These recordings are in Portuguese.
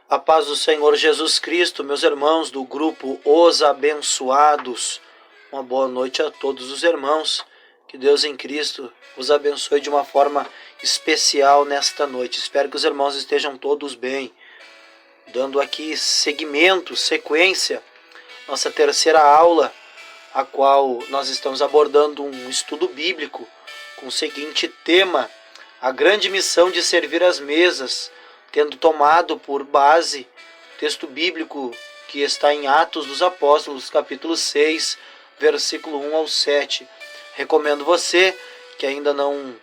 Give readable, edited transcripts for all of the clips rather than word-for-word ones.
A paz do Senhor Jesus Cristo, meus irmãos do grupo Os Abençoados. Uma boa noite a todos os irmãos. Que Deus em Cristo os abençoe de uma forma especial nesta noite. Espero que os irmãos estejam todos bem. Dando aqui seguimento, sequência, nossa terceira aula, a qual nós estamos abordando um estudo bíblico com o seguinte tema: a grande missão de servir às mesas, tendo tomado por base o texto bíblico que está em Atos dos Apóstolos, capítulo 6, versículo 1 ao 7. Recomendo você que ainda não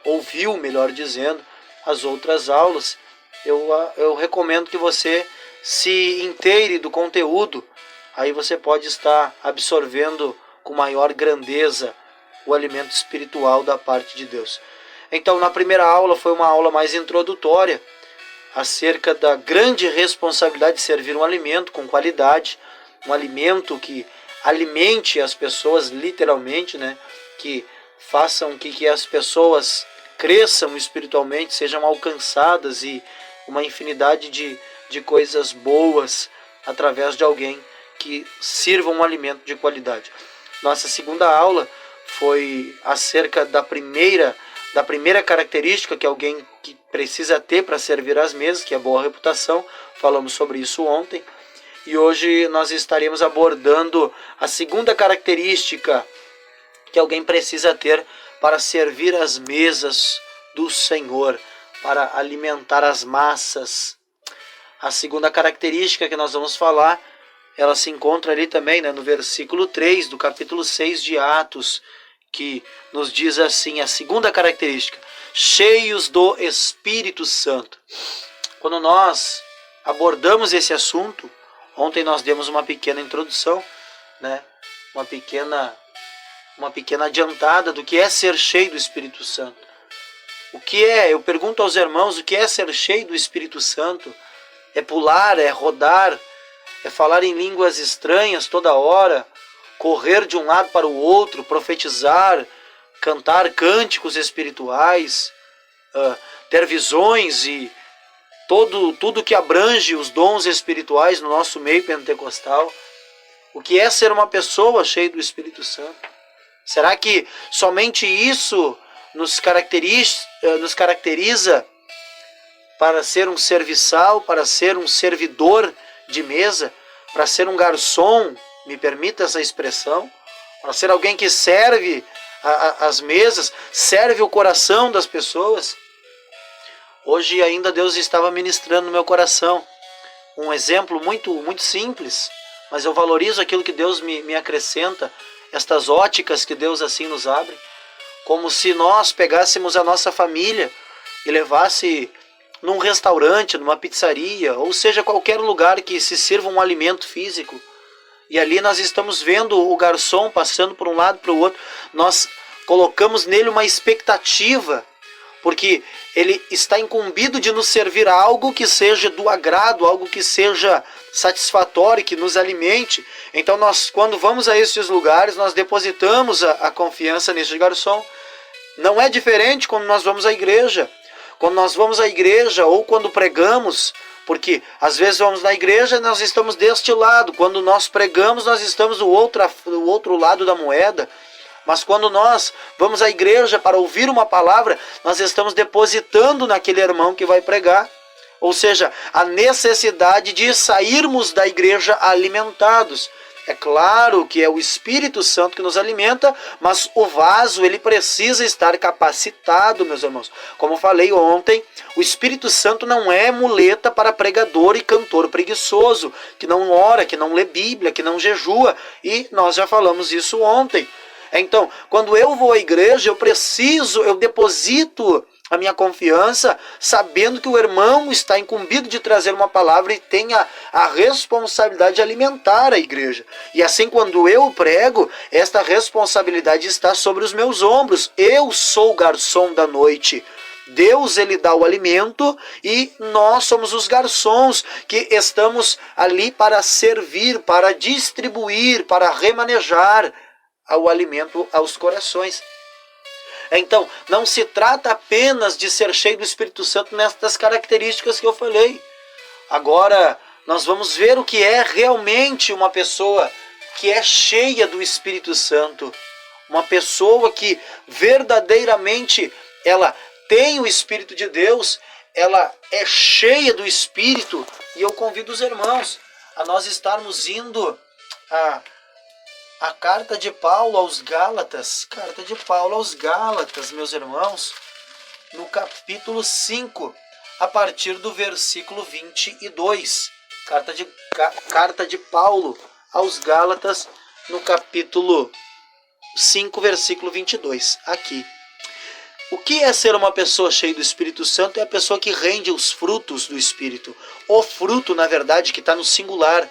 ouviu, melhor dizendo, as outras aulas, eu recomendo que você se inteire do conteúdo. Aí você pode estar absorvendo com maior grandeza o alimento espiritual da parte de Deus. Então, na primeira aula foi uma aula mais introdutória acerca da grande responsabilidade de servir um alimento com qualidade, um alimento que alimente as pessoas literalmente, que façam que as pessoas cresçam espiritualmente, sejam alcançadas e uma infinidade de coisas boas através de alguém que sirva um alimento de qualidade. Nossa segunda aula foi acerca da primeira característica que alguém que precisa ter para servir às mesas, que é boa reputação. Falamos sobre isso ontem. E hoje nós estaremos abordando a segunda característica que alguém precisa ter para servir às mesas do Senhor, para alimentar as massas. A segunda característica que nós vamos falar, ela se encontra ali também, no versículo 3 do capítulo 6 de Atos, que nos diz assim, a segunda característica: cheios do Espírito Santo. Quando nós abordamos esse assunto, ontem nós demos uma pequena introdução, uma pequena adiantada do que é ser cheio do Espírito Santo. Eu pergunto aos irmãos, o que é ser cheio do Espírito Santo? É pular, é rodar, é falar em línguas estranhas toda hora, correr de um lado para o outro, profetizar, cantar cânticos espirituais, ter visões e tudo que abrange os dons espirituais no nosso meio pentecostal. O que é ser uma pessoa cheia do Espírito Santo? Será que somente isso nos caracteriza para ser um serviçal, para ser um servidor de mesa, para ser um garçom, me permita essa expressão, para ser alguém que serve as mesas, serve o coração das pessoas? Hoje ainda Deus estava ministrando no meu coração um exemplo muito, muito simples, mas eu valorizo aquilo que Deus me acrescenta, estas óticas que Deus assim nos abre, como se nós pegássemos a nossa família e levasse num restaurante, numa pizzaria, ou seja, qualquer lugar que se sirva um alimento físico, e ali nós estamos vendo o garçom passando por um lado para o outro, nós colocamos nele uma expectativa, porque ele está incumbido de nos servir algo que seja do agrado, algo que seja satisfatório, que nos alimente. Então nós, quando vamos a esses lugares, nós depositamos a confiança nesse garçom. Não é diferente quando nós vamos à igreja. Quando nós vamos à igreja ou quando pregamos, porque às vezes vamos na igreja e nós estamos deste lado, quando nós pregamos nós estamos do outro lado da moeda. Mas quando nós vamos à igreja para ouvir uma palavra, nós estamos depositando naquele irmão que vai pregar. Ou seja, a necessidade de sairmos da igreja alimentados. É claro que é o Espírito Santo que nos alimenta, mas o vaso ele precisa estar capacitado, meus irmãos. Como falei ontem, o Espírito Santo não é muleta para pregador e cantor preguiçoso, que não ora, que não lê Bíblia, que não jejua. E nós já falamos isso ontem. Então, quando eu vou à igreja, eu deposito a minha confiança, sabendo que o irmão está incumbido de trazer uma palavra e tem a responsabilidade de alimentar a igreja. E assim, quando eu prego, esta responsabilidade está sobre os meus ombros. Eu sou o garçom da noite. Deus, ele dá o alimento e nós somos os garçons que estamos ali para servir, para distribuir, para remanejar o alimento aos corações. Então, não se trata apenas de ser cheio do Espírito Santo nestas características que eu falei. Agora, nós vamos ver o que é realmente uma pessoa que é cheia do Espírito Santo. Uma pessoa que verdadeiramente ela tem o Espírito de Deus, ela é cheia do Espírito. E eu convido os irmãos a nós estarmos indo a carta de Paulo aos Gálatas. Carta de Paulo aos Gálatas, meus irmãos, no capítulo 5, a partir do versículo 22. Carta de Paulo aos Gálatas, no capítulo 5, versículo 22. Aqui. O que é ser uma pessoa cheia do Espírito Santo? É a pessoa que rende os frutos do Espírito. O fruto, na verdade, que está no singular.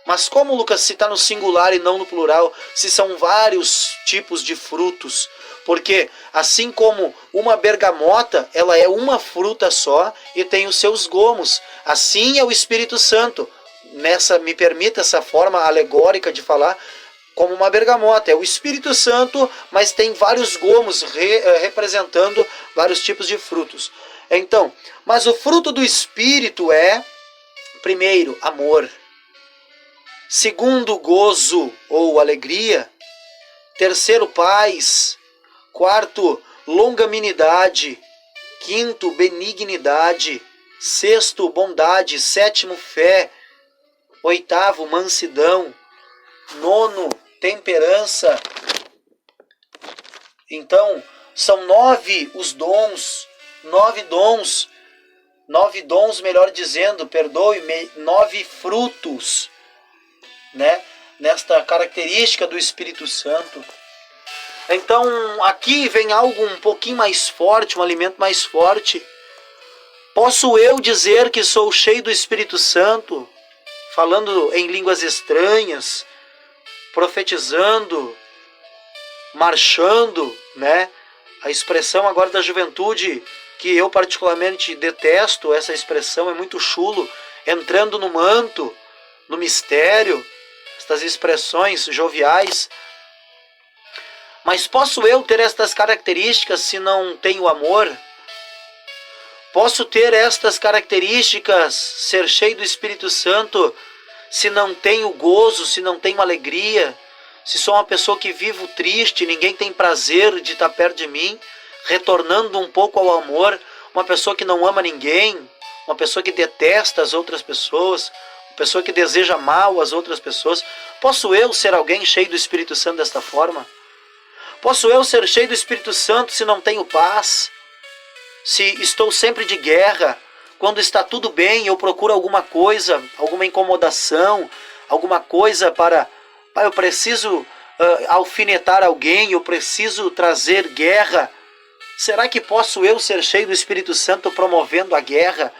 Mas como, Lucas, se está no singular e não no plural? Se são vários tipos de frutos. Porque assim como uma bergamota, ela é uma fruta só e tem os seus gomos. Assim é o Espírito Santo. Me permita essa forma alegórica de falar, como uma bergamota. É o Espírito Santo, mas tem vários gomos representando vários tipos de frutos. Então, mas o fruto do Espírito é, primeiro, amor. Segundo, gozo ou alegria. Terceiro, paz. Quarto, longanimidade. Quinto, benignidade. Sexto, bondade. Sétimo, fé. Oitavo, mansidão. Nono, temperança. Então, são 9 os dons. 9 dons. 9 dons, melhor dizendo, perdoe-me, 9 frutos, né? Nesta característica do Espírito Santo. Então, aqui vem algo um pouquinho mais forte, um alimento mais forte. Posso eu dizer que sou cheio do Espírito Santo, falando em línguas estranhas, profetizando, marchando, né? A expressão agora da juventude, que eu particularmente detesto essa expressão, é muito chulo, entrando no manto, no mistério, estas expressões joviais. Mas posso eu ter estas características se não tenho amor? Posso ter estas características, ser cheio do Espírito Santo, se não tenho gozo, se não tenho alegria, se sou uma pessoa que vivo triste, ninguém tem prazer de estar perto de mim, retornando um pouco ao amor, uma pessoa que não ama ninguém, uma pessoa que detesta as outras pessoas, uma pessoa que deseja mal às outras pessoas. Posso eu ser alguém cheio do Espírito Santo desta forma? Posso eu ser cheio do Espírito Santo se não tenho paz? Se estou sempre de guerra? Quando está tudo bem, eu procuro alguma coisa, alguma incomodação, alguma coisa para eu preciso alfinetar alguém, eu preciso trazer guerra. Será que posso eu ser cheio do Espírito Santo promovendo a guerra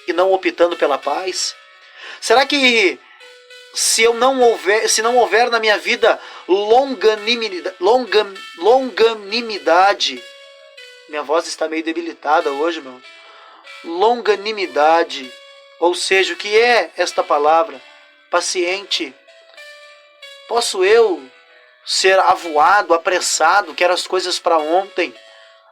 e não optando pela paz? Será que se não houver na minha vida longanimidade, minha voz está meio debilitada hoje, meu. Longanimidade, ou seja, o que é esta palavra? Paciente. Posso eu ser avoado, apressado, quero as coisas para ontem,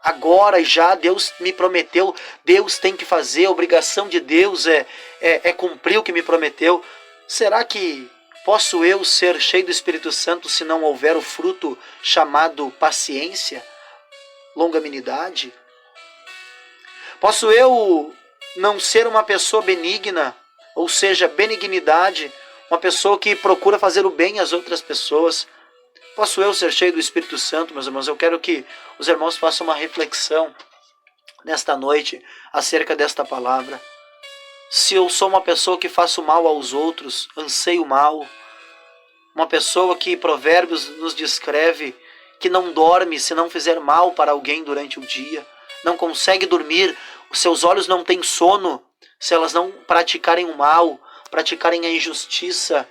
agora e já? Deus me prometeu, Deus tem que fazer, a obrigação de Deus é cumprir o que me prometeu. Será que posso eu ser cheio do Espírito Santo se não houver o fruto chamado paciência, longanimidade? Posso eu não ser uma pessoa benigna, ou seja, benignidade, uma pessoa que procura fazer o bem às outras pessoas? Posso eu ser cheio do Espírito Santo, meus irmãos? Eu quero que os irmãos façam uma reflexão nesta noite acerca desta palavra. Se eu sou uma pessoa que faço mal aos outros, anseio mal, uma pessoa que Provérbios nos descreve que não dorme se não fizer mal para alguém durante o dia, não consegue dormir, os seus olhos não têm sono se elas não praticarem o mal, praticarem a injustiça.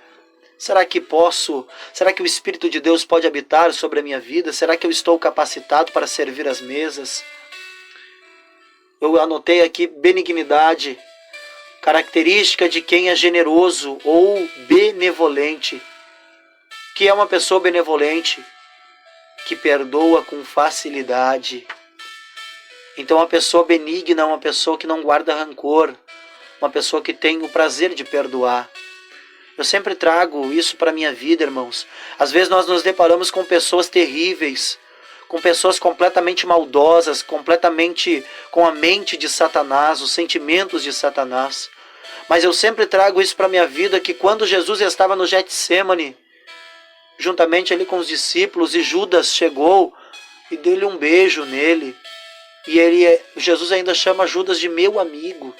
Será que o Espírito de Deus pode habitar sobre a minha vida? Será que eu estou capacitado para servir as mesas? Eu anotei aqui benignidade, característica de quem é generoso ou benevolente. Que é uma pessoa benevolente? que perdoa com facilidade. Então, uma pessoa benigna é uma pessoa que não guarda rancor, uma pessoa que tem o prazer de perdoar. Eu sempre trago isso para a minha vida, irmãos. Às vezes nós nos deparamos com pessoas terríveis, com pessoas completamente maldosas, completamente com a mente de Satanás, os sentimentos de Satanás. Mas eu sempre trago isso para a minha vida, que quando Jesus estava no Getsêmani, juntamente ali com os discípulos, e Judas chegou e deu-lhe um beijo nele. E Jesus ainda chama Judas de meu amigo.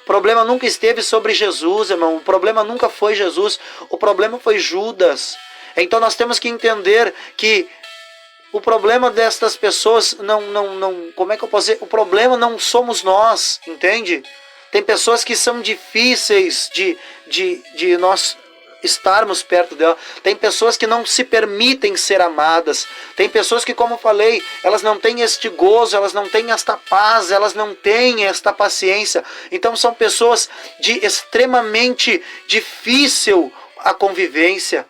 O problema nunca esteve sobre Jesus, irmão. O problema nunca foi Jesus. O problema foi Judas. Então nós temos que entender que o problema destas pessoas como é que eu posso dizer? O problema não somos nós, entende? Tem pessoas que são difíceis de nós estarmos perto dela. Tem pessoas que não se permitem ser amadas. Tem pessoas que, como eu falei, elas não têm este gozo, elas não têm esta paz, elas não têm esta paciência. Então são pessoas de extremamente difícil a convivência.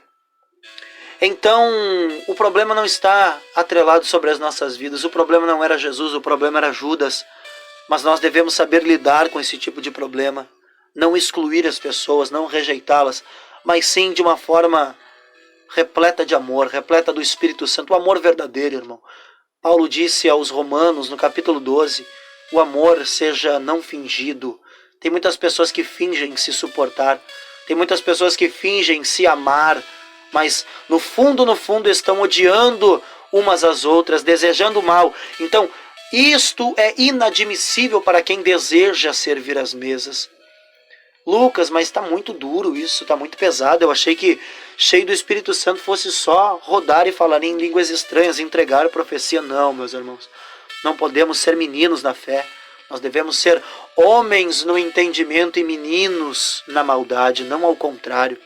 Então o problema não está atrelado sobre as nossas vidas. O problema não era Jesus, o problema era Judas. Mas nós devemos saber lidar com esse tipo de problema. Não excluir as pessoas, não rejeitá-las, mas sim de uma forma repleta de amor, repleta do Espírito Santo, o amor verdadeiro, irmão. Paulo disse aos Romanos, no capítulo 12, o amor seja não fingido. Tem muitas pessoas que fingem se suportar, tem muitas pessoas que fingem se amar, mas no fundo estão odiando umas às outras, desejando o mal. Então, isto é inadmissível para quem deseja servir às mesas. Lucas, mas está muito duro isso, está muito pesado. Eu achei que cheio do Espírito Santo fosse só rodar e falar em línguas estranhas, entregar a profecia. Não, meus irmãos, não podemos ser meninos na fé. Nós devemos ser homens no entendimento e meninos na maldade, não ao contrário.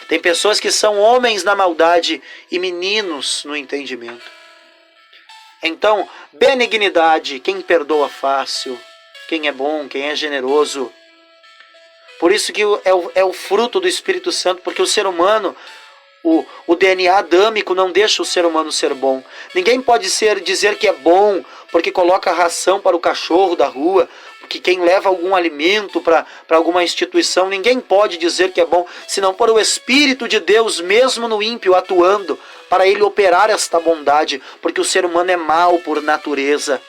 Tem pessoas que são homens na maldade e meninos no entendimento. Então, benignidade, quem perdoa fácil, quem é bom, quem é generoso. Por isso que é o fruto do Espírito Santo, porque o ser humano, o DNA adâmico não deixa o ser humano ser bom. Ninguém pode dizer que é bom porque coloca ração para o cachorro da rua, porque quem leva algum alimento para alguma instituição, ninguém pode dizer que é bom, senão por o Espírito de Deus, mesmo no ímpio, atuando, para ele operar esta bondade, porque o ser humano é mau por natureza.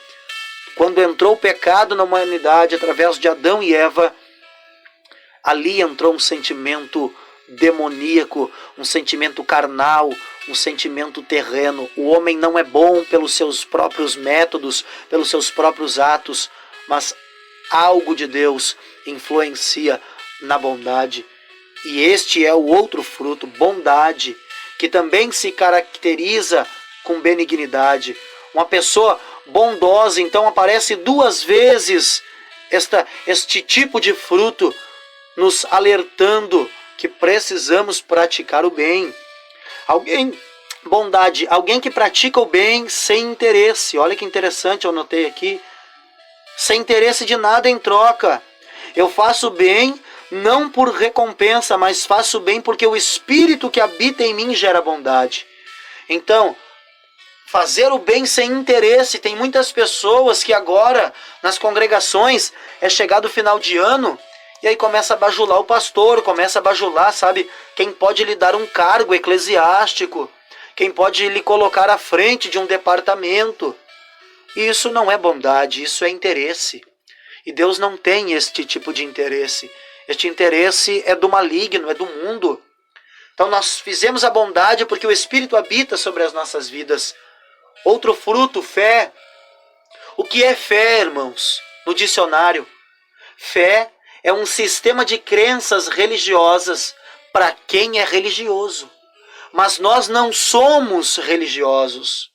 Quando entrou o pecado na humanidade, através de Adão e Eva, ali entrou um sentimento demoníaco, um sentimento carnal, um sentimento terreno. O homem não é bom pelos seus próprios métodos, pelos seus próprios atos, mas algo de Deus influencia na bondade. E este é o outro fruto, bondade, que também se caracteriza com benignidade. Uma pessoa bondosa, então, aparece duas vezes este tipo de fruto, nos alertando que precisamos praticar o bem. Bondade, alguém que pratica o bem sem interesse. Olha que interessante, eu notei aqui. Sem interesse de nada em troca. Eu faço o bem não por recompensa, mas faço o bem porque o Espírito que habita em mim gera bondade. Então, fazer o bem sem interesse. Tem muitas pessoas que agora, nas congregações, é chegado o final de ano, e aí começa a bajular o pastor, começa a bajular, sabe, quem pode lhe dar um cargo eclesiástico, quem pode lhe colocar à frente de um departamento. E isso não é bondade, isso é interesse. E Deus não tem este tipo de interesse. Este interesse é do maligno, é do mundo. Então nós fizemos a bondade porque o Espírito habita sobre as nossas vidas. Outro fruto, fé. O que é fé, irmãos? No dicionário, fé é um sistema de crenças religiosas para quem é religioso. Mas nós não somos religiosos.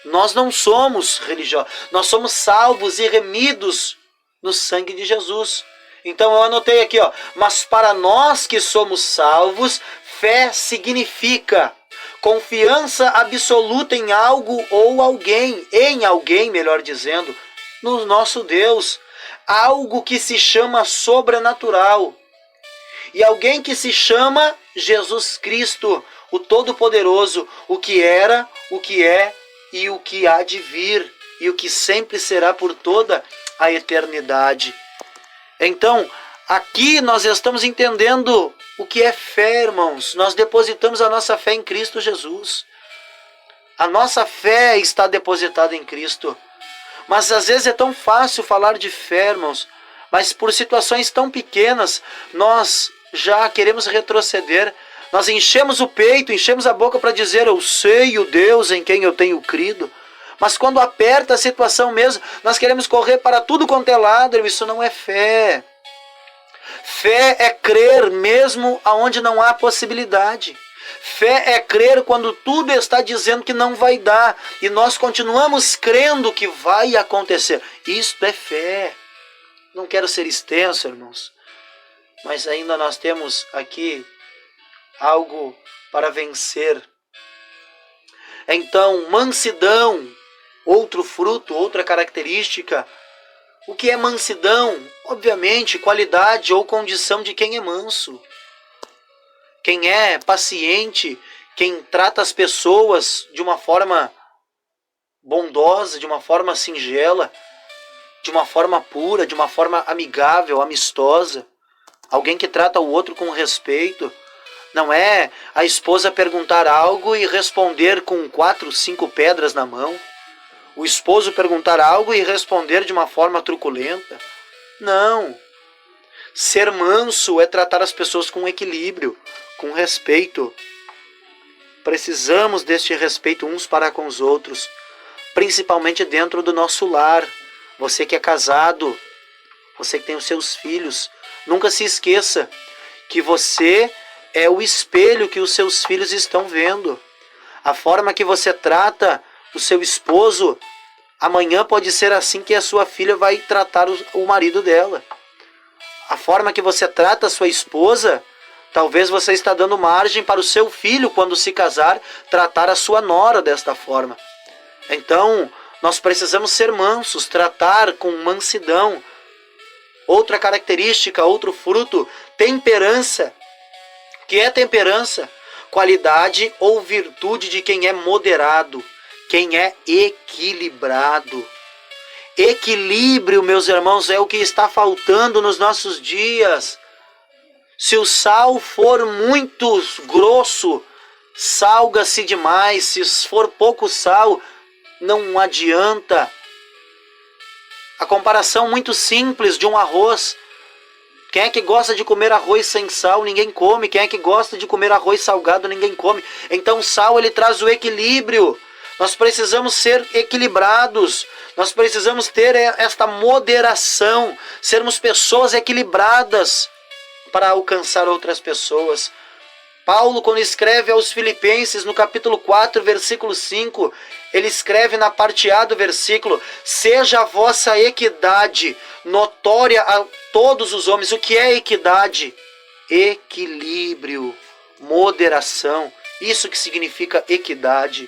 Nós não somos religiosos. Nós somos salvos e remidos no sangue de Jesus. Então eu anotei aqui, mas para nós que somos salvos, fé significa confiança absoluta em algo ou alguém, melhor dizendo, no nosso Deus. Algo que se chama sobrenatural. E alguém que se chama Jesus Cristo, o Todo-Poderoso, o que era, o que é e o que há de vir e o que sempre será por toda a eternidade. Então, aqui nós estamos entendendo o que é fé, irmãos. Nós depositamos a nossa fé em Cristo Jesus. A nossa fé está depositada em Cristo. Mas às vezes é tão fácil falar de fé, irmãos, mas por situações tão pequenas, nós já queremos retroceder. Nós enchemos o peito, enchemos a boca para dizer, eu sei o Deus em quem eu tenho crido. Mas quando aperta a situação mesmo, nós queremos correr para tudo quanto é lado. Isso não é fé. Fé é crer mesmo aonde não há possibilidade. Fé é crer quando tudo está dizendo que não vai dar. E nós continuamos crendo que vai acontecer. Isto é fé. Não quero ser extenso, irmãos. Mas ainda nós temos aqui algo para vencer. Então, mansidão, outro fruto, outra característica. O que é mansidão? Obviamente, qualidade ou condição de quem é manso. Quem é paciente, quem trata as pessoas de uma forma bondosa, de uma forma singela, de uma forma pura, de uma forma amigável, amistosa. Alguém que trata o outro com respeito. Não é a esposa perguntar algo e responder com 4, 5 pedras na mão. O esposo perguntar algo e responder de uma forma truculenta. Não. Ser manso é tratar as pessoas com equilíbrio, com respeito. Precisamos deste respeito uns para com os outros, principalmente dentro do nosso lar. Você que é casado, você que tem os seus filhos, nunca se esqueça que você é o espelho que os seus filhos estão vendo. A forma que você trata o seu esposo, amanhã pode ser assim que a sua filha vai tratar o marido dela. A forma que você trata a sua esposa, talvez você está dando margem para o seu filho, quando se casar, tratar a sua nora desta forma. Então, nós precisamos ser mansos, tratar com mansidão. Outra característica, outro fruto, temperança. O que é temperança? Qualidade ou virtude de quem é moderado, quem é equilibrado. Equilíbrio, meus irmãos, é o que está faltando nos nossos dias. Se o sal for muito grosso, salga-se demais. Se for pouco sal, não adianta. A comparação muito simples de um arroz. Quem é que gosta de comer arroz sem sal? Ninguém come. Quem é que gosta de comer arroz salgado? Ninguém come. Então o sal, ele traz o equilíbrio. Nós precisamos ser equilibrados. Nós precisamos ter esta moderação. Sermos pessoas equilibradas para alcançar outras pessoas. Paulo, quando escreve aos Filipenses, no capítulo 4, versículo 5, ele escreve na parte A do versículo: seja a vossa equidade notória a todos os homens. O que é equidade? Equilíbrio, moderação. Isso que significa equidade.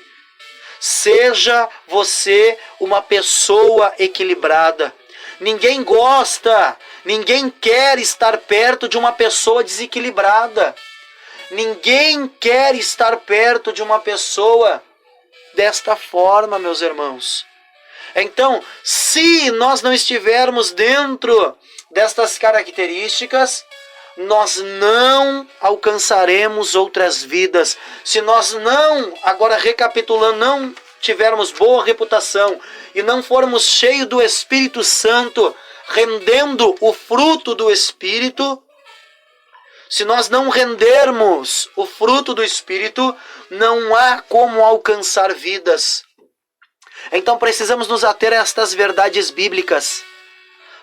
Seja você uma pessoa equilibrada. Ninguém gosta, ninguém quer estar perto de uma pessoa desequilibrada. Ninguém quer estar perto de uma pessoa desta forma, meus irmãos. Então, se nós não estivermos dentro destas características, nós não alcançaremos outras vidas. Se nós não, agora recapitulando, não tivermos boa reputação e não formos cheios do Espírito Santo, rendendo o fruto do Espírito, se nós não rendermos o fruto do Espírito, não há como alcançar vidas. Então precisamos nos ater a estas verdades bíblicas,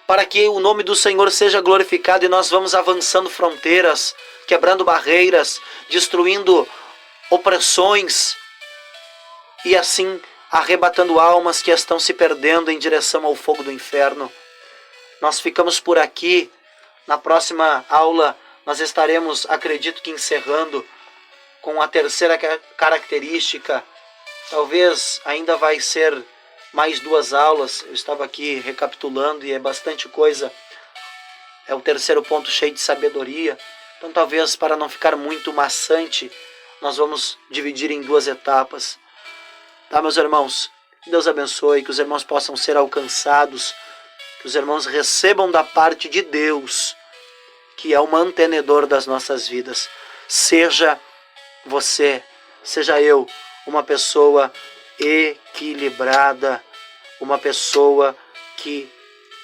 para que o nome do Senhor seja glorificado e nós vamos avançando fronteiras, quebrando barreiras, destruindo opressões e assim arrebatando almas que estão se perdendo em direção ao fogo do inferno. Nós ficamos por aqui. Na próxima aula nós estaremos, acredito que encerrando com a terceira característica. Talvez ainda vai ser mais 2 aulas. Eu estava aqui recapitulando e é bastante coisa. É o terceiro ponto, cheio de sabedoria. Então talvez, para não ficar muito maçante, nós vamos dividir em 2 etapas. Tá, meus irmãos? Que Deus abençoe, que os irmãos possam ser alcançados, que os irmãos recebam da parte de Deus, que é o mantenedor das nossas vidas. Seja você, seja eu, uma pessoa equilibrada, uma pessoa que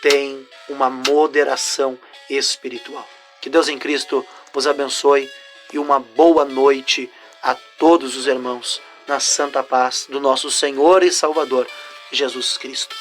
tem uma moderação espiritual. Que Deus em Cristo vos abençoe e uma boa noite a todos os irmãos, na santa paz do nosso Senhor e Salvador, Jesus Cristo.